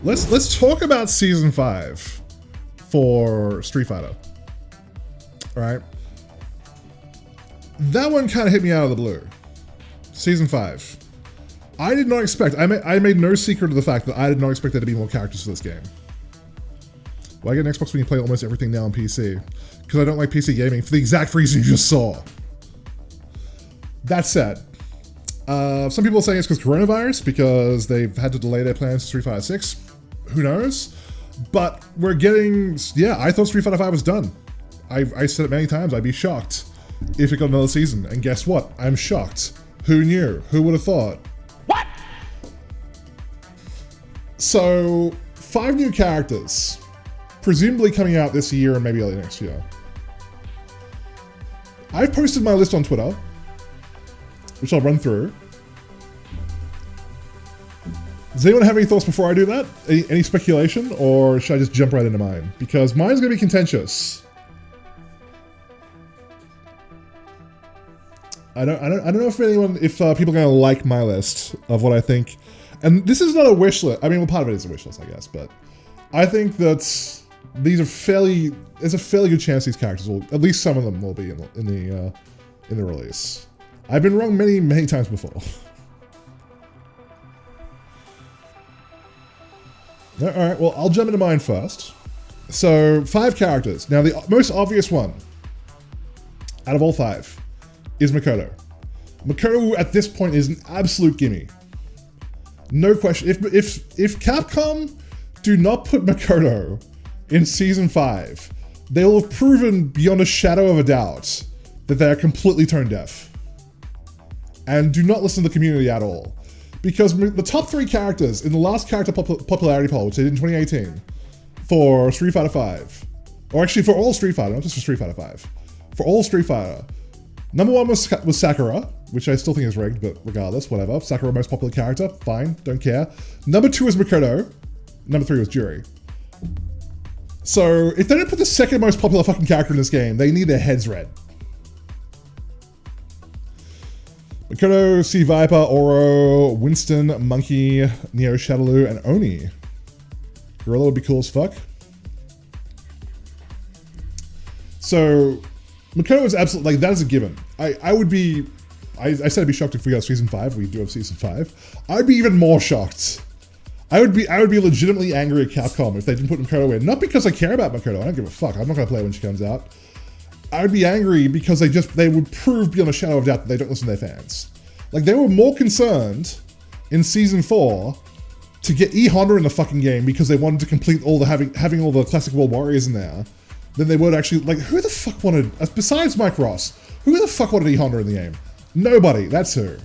let's talk about Season 5 for Street Fighter. All right. That one kind of hit me out of the blue. Season 5. I did not expect, I made no secret of the fact that I did not expect there to be more characters for this game. Well, I get an Xbox when you play almost everything now on PC, because I don't like PC gaming for the exact reason you just saw. That said, some people are saying it's because coronavirus, because they've had to delay their plans to Street Fighter 6. Who knows? But we're getting, yeah, I thought Street Fighter 5 was done. I said it many times, I'd be shocked if it got another season. And guess what? I'm shocked. Who knew? Who would have thought? What? So, 5 new characters, presumably coming out this year and maybe early next year. I've posted my list on Twitter, which I'll run through. Does anyone have any thoughts before I do that? Any speculation, or should I just jump right into mine? Because mine's gonna be contentious. I don't know if people are gonna like my list of what I think. And this is not a wish list. I mean, well, part of it is a wish list, I guess, but I think that these are there's a fairly good chance these characters will, at least some of them will be in the release. I've been wrong many times before. All right, well, I'll jump into mine first. So, 5 characters. Now, the most obvious one out of all 5 is Makoto. Makoto at this point is an absolute gimme. No question. If Capcom do not put Makoto in Season 5, they will have proven beyond a shadow of a doubt that they are completely tone deaf. And do not listen to the community at all. Because the top 3 characters in the last character popularity poll, which they did in 2018, for Street Fighter 5, or actually for all Street Fighter, not just for Street Fighter 5, for all Street Fighter, number 1 was Sakura, which I still think is rigged, but regardless, whatever. Sakura, most popular character, fine, don't care. Number 2 was Makoto, number 3 was Juri. So if they don't put the second most popular fucking character in this game, they need their heads read. Makoto, c.viper, Oro, Winston, Monkey, Neo Shadaloo, and Oni. Gorilla would be cool as fuck. So, Makoto is absolutely, like, that is a given. I said I'd be shocked if we got Season 5, we do have Season 5. I'd be even more shocked. I would be legitimately angry at Capcom if they didn't put Makoto in. Not because I care about Makoto, I don't give a fuck, I'm not gonna play when she comes out. I would be angry because they would prove beyond a shadow of doubt that they don't listen to their fans. Like, they were more concerned in Season 4 to get E Honda in the fucking game because they wanted to complete all the having all the classic World Warriors in there than they would actually, like, who the fuck wanted, besides Mike Ross, who the fuck wanted E Honda in the game? Nobody, that's who.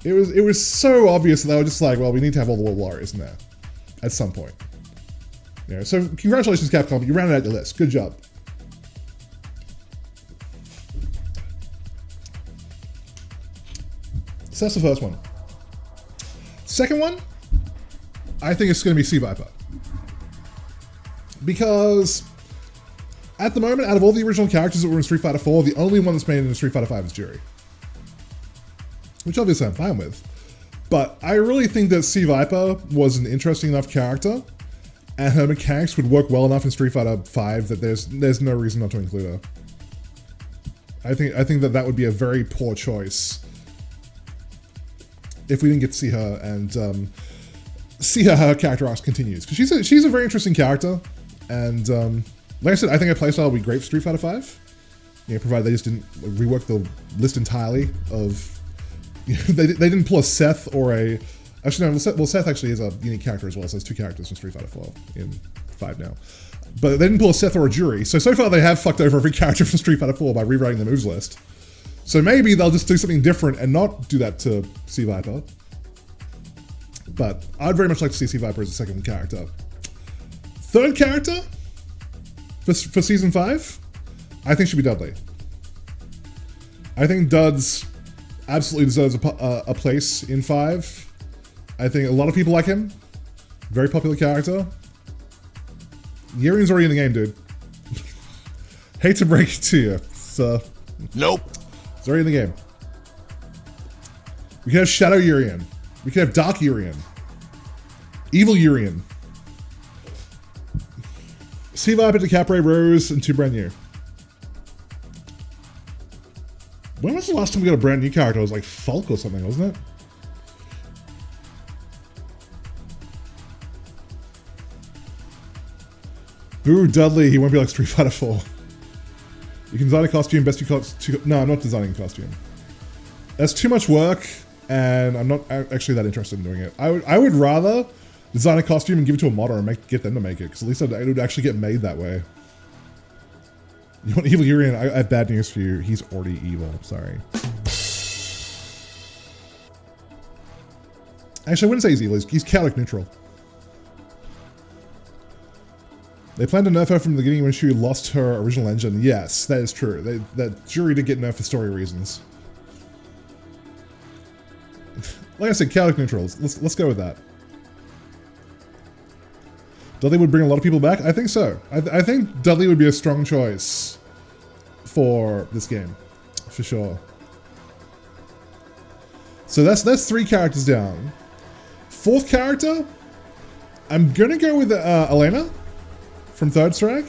It was so obvious that they were just like, well, we need to have all the World Warriors in there at some point. You know, so congratulations, Capcom, you rounded out your list, good job. So that's the first one. Second one, I think it's going to be c.viper. Because at the moment, out of all the original characters that were in Street Fighter 4, the only one that's made it in Street Fighter 5 is Juri. Which obviously I'm fine with. But I really think that c.viper was an interesting enough character, and her mechanics would work well enough in Street Fighter 5 that there's no reason not to include her. I think that would be a very poor choice if we didn't get to see her and see how her character arc continues, because she's a very interesting character, and like I said, I think her playstyle would be great for Street Fighter 5. You know, provided they just didn't rework the list entirely of, you know, they didn't pull a Seth or a, actually no, well Seth actually is a unique character as well, so there's 2 characters in Street Fighter 4 in 5 now. But they didn't pull a Seth or a Juri, so far they have fucked over every character from Street Fighter 4 by rewriting the moves list. So maybe they'll just do something different and not do that to c.viper. But I'd very much like to see c.viper as a second character. Third character for Season 5, I think should be Dudley. I think Duds absolutely deserves a place in 5. I think a lot of people like him. Very popular character. Yurian's already in the game, dude. Hate to break it to you. So, nope. It's already in the game. We can have Shadow Urian. We can have Dark Urian. Evil Urian. c.viper, DeCapre, Rose, and 2 brand new. When was the last time we got a brand new character? It was like Falk or something, wasn't it? Boo, Dudley, he won't be like Street Fighter 4. You can design a costume, best you costume. No, I'm not designing a costume. That's too much work, and I'm not actually that interested in doing it. I would rather design a costume and give it to a modder and get them to make it, because at least it would actually get made that way. You want evil Urian? I have bad news for you. He's already evil. Sorry. Actually, I wouldn't say he's evil. He's chaotic neutral. They planned to nerf her from the beginning when she lost her original engine. Yes, that is true. That jury did get nerfed for story reasons. Like I said, chaotic neutrals. Let's go with that. Dudley would bring a lot of people back? I think so. I think Dudley would be a strong choice for this game, for sure. So that's 3 characters down. 4th character, I'm gonna go with Elena from Third Strike.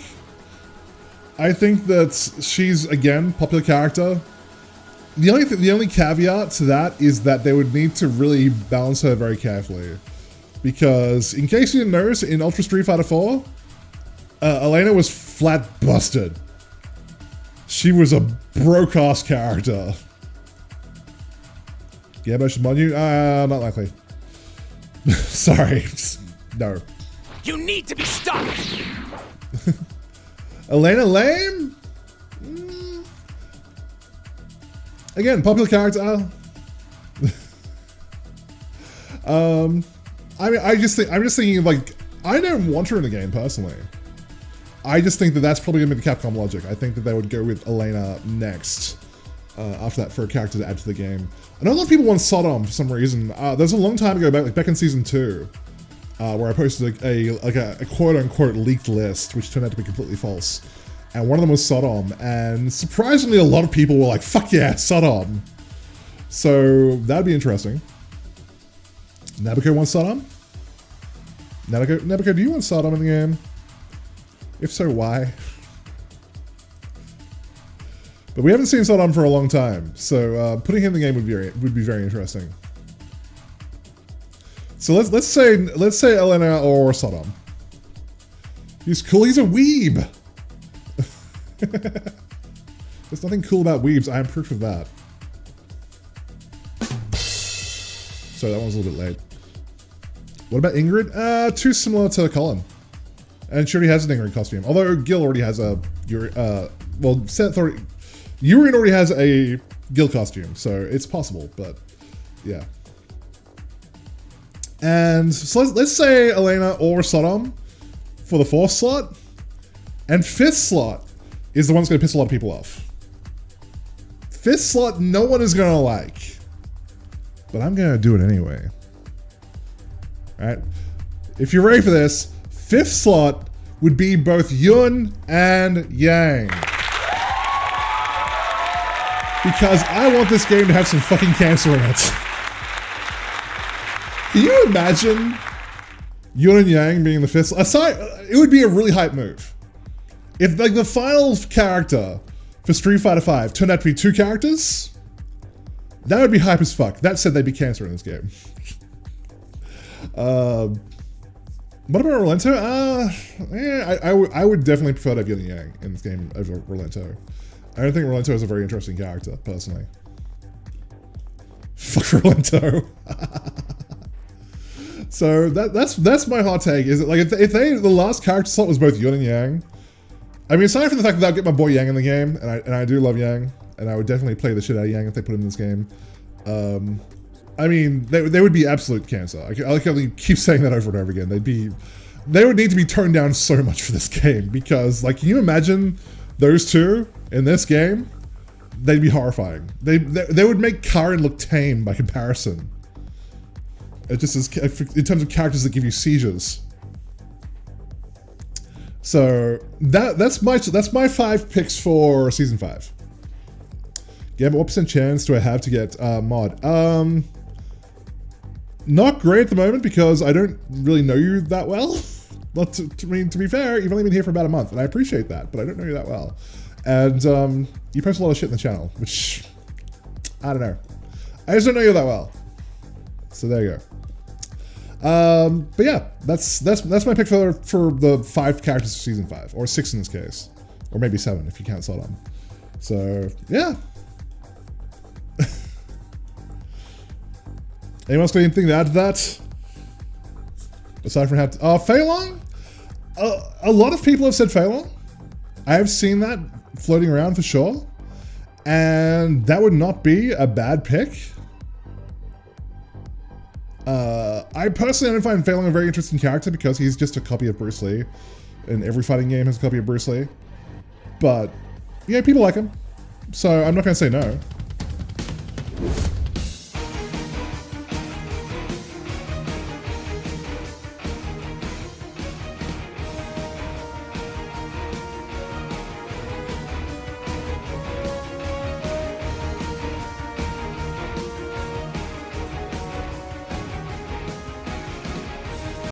I think that she's, again, popular character. The only caveat to that is that they would need to really balance her very carefully. Because, in case you didn't notice, in Ultra Street Fighter 4, Elena was flat busted. She was a broke-ass character. Yeah, but I should mod you? Not likely. Sorry. No. You need to be stopped! Elena lame? Again, popular character. I mean, I'm just thinking, like, I don't want her in the game, personally. I just think that that's probably going to be the Capcom logic. I think that they would go with Elena next, after that, for a character to add to the game. I know a lot of people want Sodom for some reason. There's a long time ago, back in Season 2, where I posted a quote-unquote leaked list, which turned out to be completely false. And one of them was Sodom, and surprisingly a lot of people were like, fuck yeah, Sodom. So, that'd be interesting. Nabucco wants Sodom? Nabucco, do you want Sodom in the game? If so, why? But we haven't seen Sodom for a long time, so putting him in the game would be very interesting. So let's say Elena or Sodom. He's cool. He's a weeb. There's nothing cool about weebs. I am proof of that. So that one's a little bit late. What about Ingrid? Too similar to Colin. And she already has an Ingrid costume. Although Gil already has a... well, Seth already... Urian already has a Gil costume, so it's possible, but... Yeah. And so let's say Elena or Sodom for the 4th slot. And 5th slot is the one that's going to piss a lot of people off. 5th slot, no one is going to like. But I'm going to do it anyway. Alright? If you're ready for this, 5th slot would be both Yun and Yang. Because I want this game to have some fucking cancer in it. Can you imagine Yun and Yang being the 5th? Aside, it would be a really hype move. If like the final character for Street Fighter 5 turned out to be 2 characters, that would be hype as fuck. That said, they'd be cancer in this game. What about Rolento? Yeah, I would definitely prefer to have Yun and Yang in this game over Rolento. I don't think Rolento is a very interesting character, personally. Fuck Rolento. So that's my hot take. Is it like if the last character slot was both Yun and Yang? I mean, aside from the fact that I'll get my boy Yang in the game, and I do love Yang, and I would definitely play the shit out of Yang if they put him in this game. I mean, they would be absolute cancer. I can keep saying that over and over again. They would need to be toned down so much for this game because, like, can you imagine those two in this game? They'd be horrifying. They would make Karin look tame by comparison. It just is in terms of characters that give you seizures. So that's my 5 picks for season 5. Yeah, but what % chance do I have to get mod? Not great at the moment because I don't really know you that well. Well, to be fair, you've only been here for about a month, and I appreciate that, but I don't know you that well. And you post a lot of shit in the channel, which, I don't know. I just don't know you that well. So there you go. But yeah, that's my pick for the 5 characters for season 5, or 6 in this case, or maybe 7 if you count Sodom. So yeah. Anyone else got anything to add to that? Aside from Fei Long? A lot of people have said Fei Long. I have seen that floating around for sure, and that would not be a bad pick. I personally don't find Fei Long a very interesting character because he's just a copy of Bruce Lee, and every fighting game has a copy of Bruce Lee. But yeah, people like him, so I'm not going to say no.